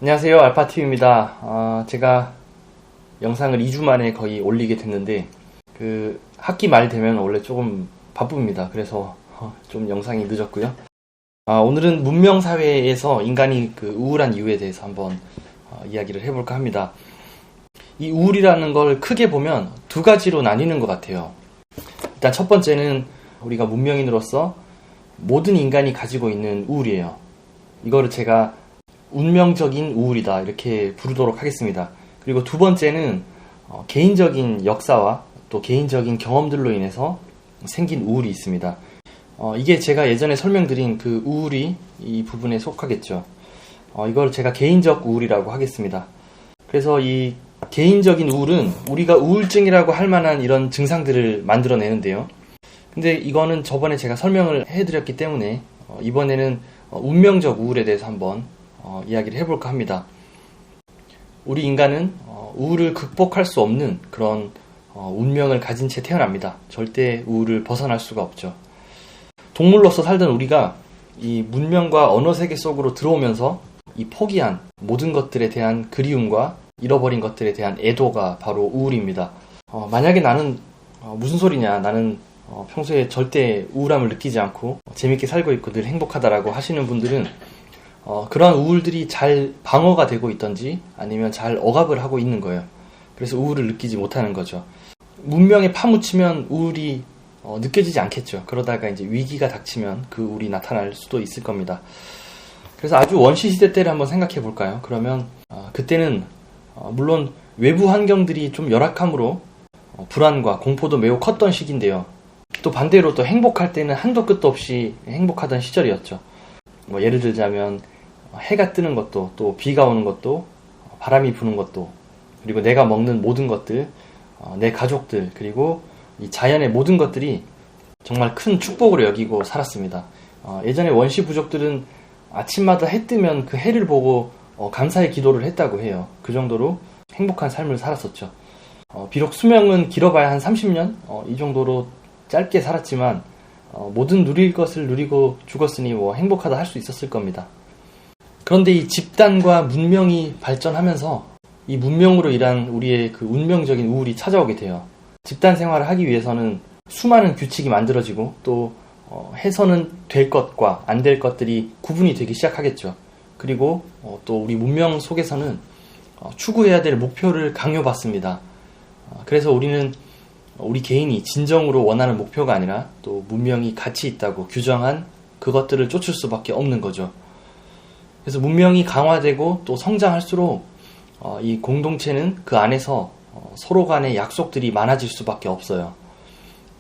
안녕하세요, 알파TV입니다. 제가 영상을 2주 만에 거의 올리게 됐는데 학기 말 되면 원래 조금 바쁩니다. 그래서 좀 영상이 늦었고요. 오늘은 문명사회에서 인간이 우울한 이유에 대해서 한번 이야기를 해볼까 합니다. 이 우울이라는 걸 크게 보면 두 가지로 나뉘는 것 같아요. 일단 첫 번째는 우리가 문명인으로서 모든 인간이 가지고 있는 우울이에요. 이거를 제가 운명적인 우울이다 이렇게 부르도록 하겠습니다. 그리고 두 번째는 개인적인 역사와 또 개인적인 경험들로 인해서 생긴 우울이 있습니다. 이게 제가 예전에 설명드린 그 우울이 이 부분에 속하겠죠. 이걸 제가 개인적 우울이라고 하겠습니다. 그래서 이 개인적인 우울은 우리가 우울증이라고 할 만한 이런 증상들을 만들어내는데요. 근데 이거는 저번에 제가 설명을 해드렸기 때문에 이번에는 운명적 우울에 대해서 한번 이야기를 해볼까 합니다. 우리 인간은 우울을 극복할 수 없는 그런 운명을 가진 채 태어납니다. 절대 우울을 벗어날 수가 없죠. 동물로서 살던 우리가 이 문명과 언어 세계 속으로 들어오면서 이 포기한 모든 것들에 대한 그리움과 잃어버린 것들에 대한 애도가 바로 우울입니다. 만약에 나는 무슨 소리냐, 나는 평소에 절대 우울함을 느끼지 않고 재밌게 살고 있고 늘 행복하다라고 하시는 분들은 그러한 우울들이 잘 방어가 되고 있던지 아니면 잘 억압을 하고 있는 거예요. 그래서 우울을 느끼지 못하는 거죠. 문명에 파묻히면 우울이 느껴지지 않겠죠. 그러다가 이제 위기가 닥치면 그 우울이 나타날 수도 있을 겁니다. 그래서 아주 원시시대 때를 한번 생각해 볼까요? 그러면 그때는 물론 외부 환경들이 좀 열악함으로 불안과 공포도 매우 컸던 시기인데요. 또 반대로 또 행복할 때는 한도 끝도 없이 행복하던 시절이었죠. 예를 들자면 해가 뜨는 것도, 또 비가 오는 것도, 바람이 부는 것도, 그리고 내가 먹는 모든 것들, 내 가족들, 그리고 이 자연의 모든 것들이 정말 큰 축복으로 여기고 살았습니다. 예전에 원시 부족들은 아침마다 해 뜨면 그 해를 보고 감사의 기도를 했다고 해요. 그 정도로 행복한 삶을 살았었죠. 비록 수명은 길어봐야 한 30년? 이 정도로 짧게 살았지만 모든 누릴 것을 누리고 죽었으니 행복하다 할 수 있었을 겁니다. 그런데 이 집단과 문명이 발전하면서 이 문명으로 인한 우리의 그 운명적인 우울이 찾아오게 돼요. 집단 생활을 하기 위해서는 수많은 규칙이 만들어지고 또 해서는 될 것과 안 될 것들이 구분이 되기 시작하겠죠. 그리고 또 우리 문명 속에서는 추구해야 될 목표를 강요받습니다. 그래서 우리 개인이 진정으로 원하는 목표가 아니라 또 문명이 가치 있다고 규정한 그것들을 쫓을 수밖에 없는 거죠. 그래서 문명이 강화되고 또 성장할수록 이 공동체는 그 안에서 서로 간의 약속들이 많아질 수밖에 없어요.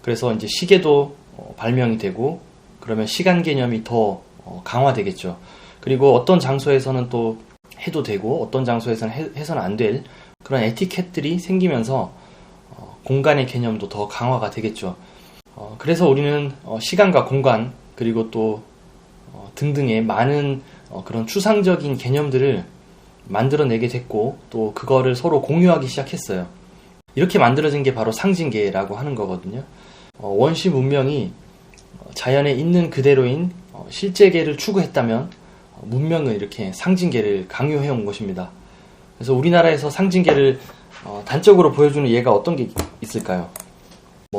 그래서 이제 시계도 발명이 되고 그러면 시간 개념이 더 강화되겠죠. 그리고 어떤 장소에서는 또 해도 되고 어떤 장소에서는 해서는 안 될 그런 에티켓들이 생기면서 공간의 개념도 더 강화가 되겠죠. 그래서 우리는 시간과 공간 그리고 또 등등의 많은 그런 추상적인 개념들을 만들어내게 됐고 또 그거를 서로 공유하기 시작했어요. 이렇게 만들어진 게 바로 상징계라고 하는 거거든요. 원시 문명이 자연에 있는 그대로인 실제계를 추구했다면 문명은 이렇게 상징계를 강요해온 것입니다. 그래서 우리나라에서 상징계를 단적으로 보여주는 예가 어떤 게 있을까요?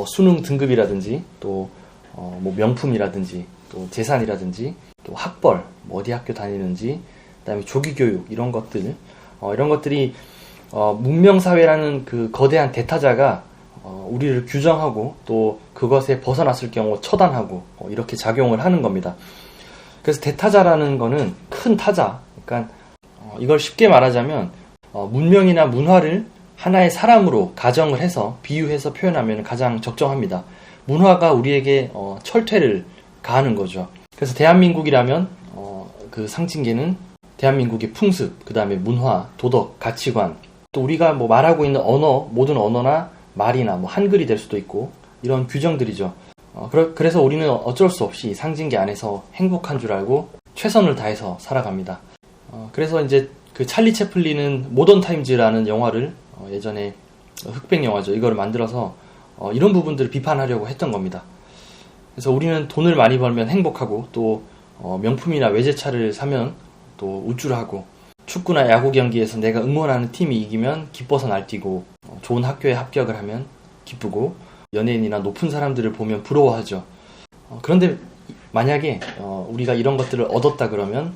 수능 등급이라든지 또 명품이라든지 또 재산이라든지 또 학벌, 어디 학교 다니는지, 그다음에 조기교육 이런 것들이 문명사회라는 그 거대한 대타자가 우리를 규정하고 또 그것에 벗어났을 경우 처단하고 이렇게 작용을 하는 겁니다. 그래서 대타자라는 거는 큰 타자, 그러니까 이걸 쉽게 말하자면 문명이나 문화를 하나의 사람으로 가정을 해서 비유해서 표현하면 가장 적정합니다. 문화가 우리에게 철퇴를 가하는 거죠. 그래서 대한민국이라면 그 상징계는 대한민국의 풍습, 그 다음에 문화, 도덕, 가치관, 또 우리가 말하고 있는 언어, 모든 언어나 말이나 한글이 될 수도 있고 이런 규정들이죠. 그래서 우리는 어쩔 수 없이 상징계 안에서 행복한 줄 알고 최선을 다해서 살아갑니다. 그래서 이제 그 찰리 채플린은 모던 타임즈라는 영화를 예전에 흑백 영화죠. 이거를 만들어서 이런 부분들을 비판하려고 했던 겁니다. 그래서 우리는 돈을 많이 벌면 행복하고 또 명품이나 외제차를 사면 또 우쭐하고 축구나 야구 경기에서 내가 응원하는 팀이 이기면 기뻐서 날뛰고, 좋은 학교에 합격을 하면 기쁘고, 연예인이나 높은 사람들을 보면 부러워하죠. 그런데 만약에 우리가 이런 것들을 얻었다 그러면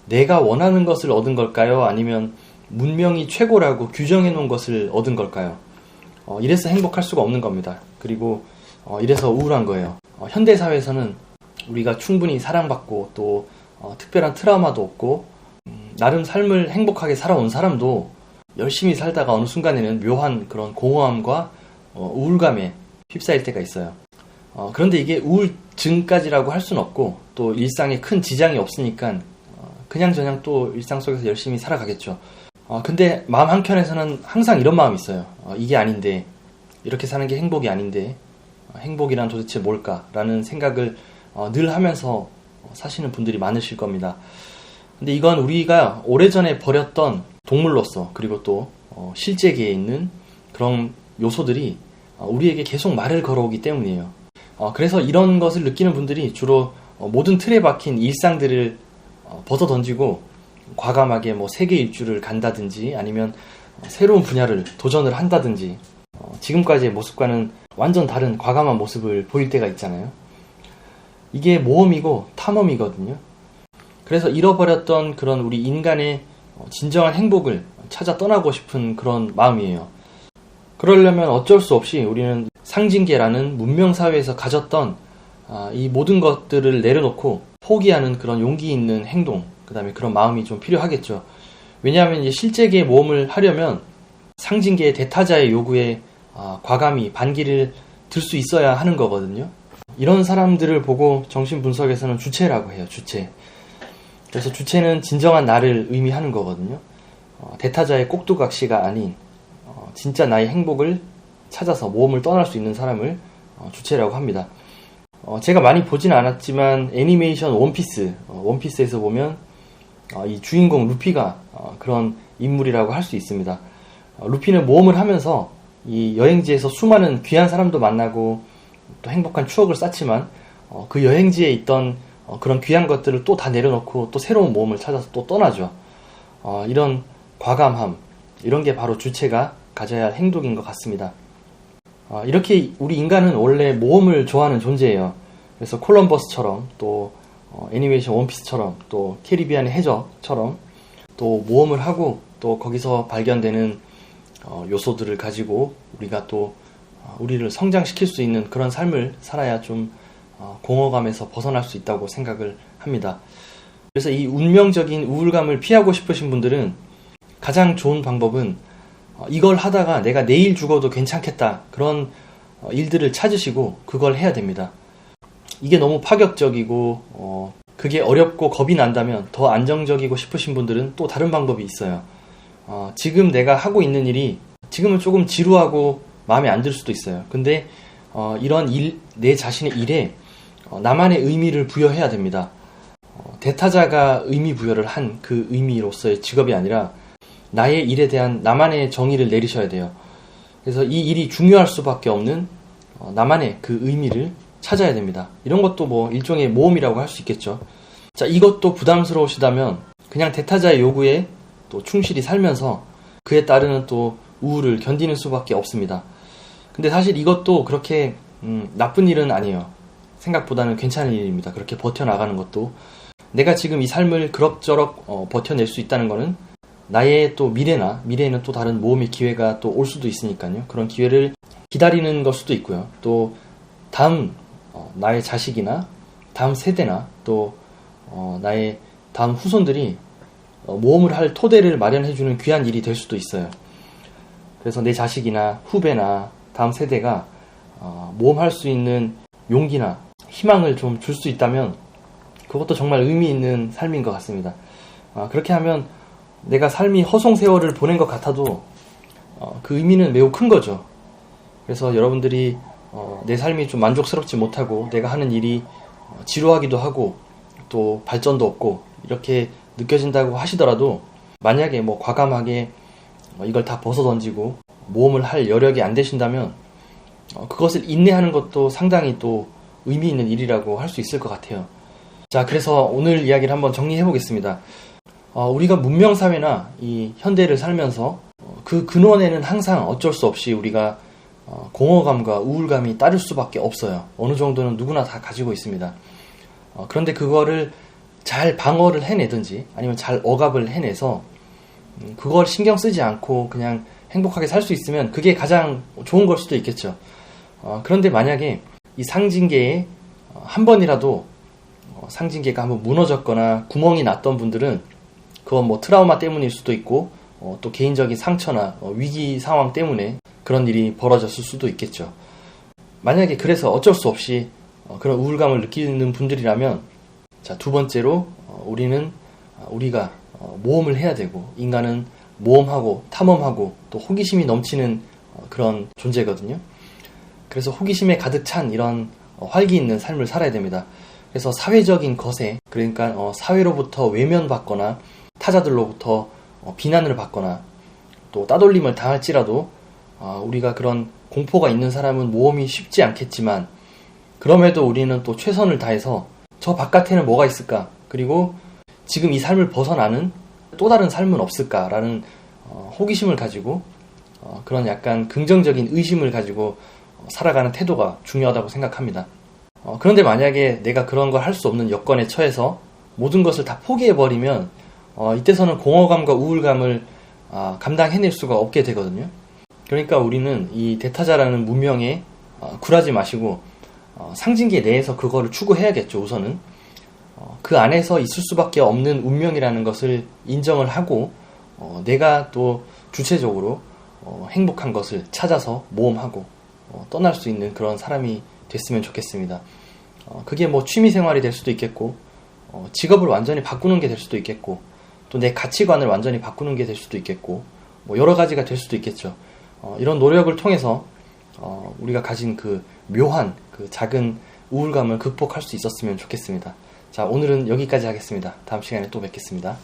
내가 원하는 것을 얻은 걸까요? 아니면 문명이 최고라고 규정해 놓은 것을 얻은 걸까요? 이래서 행복할 수가 없는 겁니다. 그리고 이래서 우울한 거예요. 현대사회에서는 우리가 충분히 사랑받고 또 특별한 트라우마도 없고 나름 삶을 행복하게 살아온 사람도 열심히 살다가 어느 순간에는 묘한 그런 공허함과 우울감에 휩싸일 때가 있어요. 그런데 이게 우울증까지라고 할 수는 없고 또 일상에 큰 지장이 없으니까 그냥저냥 또 일상 속에서 열심히 살아가겠죠. 근데 마음 한켠에서는 항상 이런 마음이 있어요. 이게 아닌데, 이렇게 사는 게 행복이 아닌데, 행복이란 도대체 뭘까라는 생각을 늘 하면서 사시는 분들이 많으실 겁니다. 근데 이건 우리가 오래전에 버렸던 동물로서 그리고 또 실제계에 있는 그런 요소들이 우리에게 계속 말을 걸어오기 때문이에요. 그래서 이런 것을 느끼는 분들이 주로 모든 틀에 박힌 일상들을 벗어던지고 과감하게 세계 일주를 간다든지 아니면 새로운 분야를 도전을 한다든지 지금까지의 모습과는 완전 다른 과감한 모습을 보일 때가 있잖아요. 이게 모험이고 탐험이거든요. 그래서 잃어버렸던 그런 우리 인간의 진정한 행복을 찾아 떠나고 싶은 그런 마음이에요. 그러려면 어쩔 수 없이 우리는 상징계라는 문명사회에서 가졌던 이 모든 것들을 내려놓고 포기하는 그런 용기 있는 행동, 그 다음에 그런 마음이 좀 필요하겠죠. 왜냐하면 이제 실제계의 모험을 하려면 상징계의 대타자의 요구에 과감히 반기를 들 수 있어야 하는 거거든요. 이런 사람들을 보고 정신분석에서는 주체라고 해요. 주체. 그래서 주체는 진정한 나를 의미하는 거거든요. 대타자의 꼭두각시가 아닌 진짜 나의 행복을 찾아서 모험을 떠날 수 있는 사람을 주체라고 합니다. 제가 많이 보진 않았지만 애니메이션 원피스, 원피스에서 보면 이 주인공 루피가 그런 인물이라고 할 수 있습니다. 루피는 모험을 하면서 이 여행지에서 수많은 귀한 사람도 만나고 또 행복한 추억을 쌓지만 그 여행지에 있던 그런 귀한 것들을 또 다 내려놓고 또 새로운 모험을 찾아서 또 떠나죠. 이런 과감함, 이런 게 바로 주체가 가져야 할 행동인 것 같습니다. 이렇게 우리 인간은 원래 모험을 좋아하는 존재예요. 그래서 콜럼버스처럼 또 애니메이션 원피스처럼 또 캐리비안의 해적처럼 또 모험을 하고 또 거기서 발견되는 요소들을 가지고 우리가 또 우리를 성장시킬 수 있는 그런 삶을 살아야 좀 공허감에서 벗어날 수 있다고 생각을 합니다. 그래서 이 운명적인 우울감을 피하고 싶으신 분들은 가장 좋은 방법은 이걸 하다가 내가 내일 죽어도 괜찮겠다 그런 일들을 찾으시고 그걸 해야 됩니다. 이게 너무 파격적이고 그게 어렵고 겁이 난다면 더 안정적이고 싶으신 분들은 또 다른 방법이 있어요. 지금 내가 하고 있는 일이 지금은 조금 지루하고 마음에 안 들 수도 있어요. 근데 이런 일, 내 자신의 일에 나만의 의미를 부여해야 됩니다. 대타자가 의미 부여를 한 그 의미로서의 직업이 아니라 나의 일에 대한 나만의 정의를 내리셔야 돼요. 그래서 이 일이 중요할 수밖에 없는 나만의 그 의미를 찾아야 됩니다. 이런 것도 일종의 모험이라고 할 수 있겠죠. 자, 이것도 부담스러우시다면 그냥 대타자의 요구에 또 충실히 살면서 그에 따르는 또 우울을 견디는 수밖에 없습니다. 근데 사실 이것도 그렇게 나쁜 일은 아니에요. 생각보다는 괜찮은 일입니다. 그렇게 버텨나가는 것도. 내가 지금 이 삶을 그럭저럭 버텨낼 수 있다는 거는 나의 또 미래에는 또 다른 모험의 기회가 또 올 수도 있으니까요. 그런 기회를 기다리는 걸 수도 있고요. 또 다음 나의 자식이나 다음 세대나 또 나의 다음 후손들이 모험을 할 토대를 마련해주는 귀한 일이 될 수도 있어요. 그래서 내 자식이나 후배나 다음 세대가 모험할 수 있는 용기나 희망을 좀 줄 수 있다면 그것도 정말 의미 있는 삶인 것 같습니다. 그렇게 하면 내가 삶이 허송세월을 보낸 것 같아도 그 의미는 매우 큰 거죠. 그래서 여러분들이 내 삶이 좀 만족스럽지 못하고 내가 하는 일이 지루하기도 하고 또 발전도 없고 이렇게 느껴진다고 하시더라도 만약에 과감하게 이걸 다 벗어던지고 모험을 할 여력이 안 되신다면 그것을 인내하는 것도 상당히 또 의미 있는 일이라고 할 수 있을 것 같아요. 자, 그래서 오늘 이야기를 한번 정리해 보겠습니다. 우리가 문명사회나 이 현대를 살면서 그 근원에는 항상 어쩔 수 없이 우리가 공허감과 우울감이 따를 수밖에 없어요. 어느 정도는 누구나 다 가지고 있습니다. 그런데 그거를 잘 방어를 해내든지 아니면 잘 억압을 해내서 그걸 신경 쓰지 않고 그냥 행복하게 살 수 있으면 그게 가장 좋은 걸 수도 있겠죠. 그런데 만약에 이 상징계에 한 번이라도 상징계가 한번 무너졌거나 구멍이 났던 분들은 그건 뭐 트라우마 때문일 수도 있고 또 개인적인 상처나 위기 상황 때문에 그런 일이 벌어졌을 수도 있겠죠. 만약에 그래서 어쩔 수 없이 그런 우울감을 느끼는 분들이라면 자, 두 번째로 우리가 모험을 해야 되고 인간은 모험하고 탐험하고 또 호기심이 넘치는 그런 존재거든요. 그래서 호기심에 가득 찬 이런 활기 있는 삶을 살아야 됩니다. 그래서 사회적인 것에 그러니까 사회로부터 외면받거나 타자들로부터 비난을 받거나 또 따돌림을 당할지라도 우리가 그런 공포가 있는 사람은 모험이 쉽지 않겠지만 그럼에도 우리는 또 최선을 다해서 저 바깥에는 뭐가 있을까? 그리고 지금 이 삶을 벗어나는 또 다른 삶은 없을까라는 호기심을 가지고 그런 약간 긍정적인 의심을 가지고 살아가는 태도가 중요하다고 생각합니다. 그런데 만약에 내가 그런 걸 할 수 없는 여건에 처해서 모든 것을 다 포기해버리면 이때서는 공허감과 우울감을 감당해낼 수가 없게 되거든요. 그러니까 우리는 이 대타자라는 문명에 굴하지 마시고 상징계 내에서 그거를 추구해야겠죠. 우선은 그 안에서 있을 수밖에 없는 운명이라는 것을 인정을 하고 내가 또 주체적으로 행복한 것을 찾아서 모험하고 떠날 수 있는 그런 사람이 됐으면 좋겠습니다. 그게 뭐 취미생활이 될 수도 있겠고 직업을 완전히 바꾸는 게 될 수도 있겠고 또 내 가치관을 완전히 바꾸는 게 될 수도 있겠고 뭐 여러 가지가 될 수도 있겠죠. 이런 노력을 통해서 우리가 가진 그 묘한 그 작은 우울감을 극복할 수 있었으면 좋겠습니다. 자, 오늘은 여기까지 하겠습니다. 다음 시간에 또 뵙겠습니다.